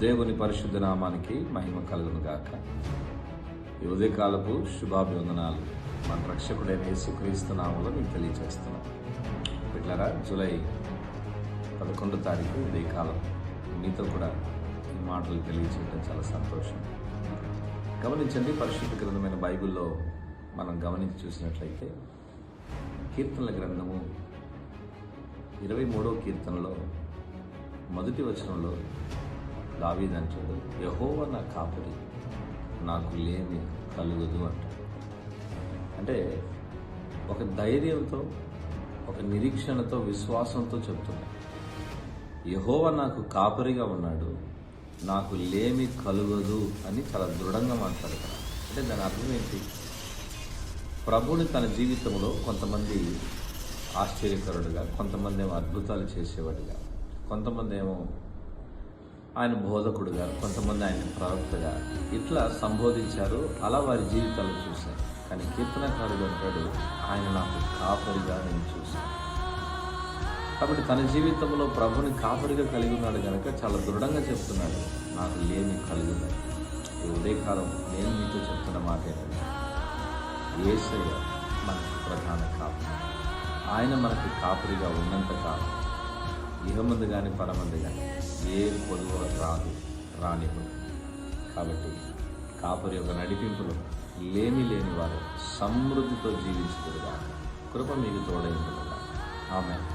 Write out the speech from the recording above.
దేవుని పరిశుద్ధ నామానికి మహిమ కలుగును గాక. ఈ ఉదయకాలపు శుభాభివందనాలు మన రక్షకుడైన యేసుక్రీస్తు నామములో మీకు తెలియజేస్తున్నాం. బిడ్డలారా, జూలై 11వ తారీఖు ఉదయకాలం మీతో కూడా ఈ మాటలు తెలియజేయడం చాలా సంతోషం. గమనించండి, పరిశుద్ధ గ్రంథమైన బైబిల్లో మనం గమనించి చూసినట్లయితే కీర్తనల గ్రంథము 23వ కీర్తనలో మొదటి వచనంలో దావీదు అంటాడు, యెహోవా నా కాపరి, నాకు లేమి కలుగదు అంటాడు. అంటే ఒక ధైర్యంతో, ఒక నిరీక్షణతో, విశ్వాసంతో చెప్తున్నాడు, యెహోవా నాకు కాపరిగా ఉన్నాడు, నాకు లేమి కలుగదు అని చాలా దృఢంగా మాట్లాడుతున్నాడు. అంటే దాని అర్థం ఏంటి? ప్రభువుని తన జీవితంలో కొంతమంది ఆశ్చర్యకరుడుగా, కొంతమంది ఏమో అద్భుతాలు చేసేవాడుగా, కొంతమంది ఏమో ఆయన బోధకుడుగా, కొంతమంది ఆయన ప్రవక్తగా ఇట్లా సంబోధించారు. అలా వారి జీవితాలు చూశారు. కానీ కీర్తనకారుడు అంటాడు, ఆయన నాకు కాపరిగా నేను చూశాను. కాబట్టి తన జీవితంలో ప్రభుని కాపరిగా కలిగి ఉన్నాడు కనుక చాలా దృఢంగా చెప్తున్నాడు, నాకు లేమి కలుగుతుంది. ఈ ఉదయకాలం నేను మీతో చెప్తున్న మాట ఏంటంటే, యేసయ్య మనకు ప్రధాన కాపరి. ఆయన మనకు కాపరిగా ఉన్నంత కాలం ఇహమందు కానీ పరమందు కానీ ఏ పొదువు రానివ్వదు. కాబట్టి కాపరి యొక్క నడిపింపులో లేని వారు సమృద్ధితో జీవించుదురుగా. కృప మీకు తోడైంది. ఆమేన్.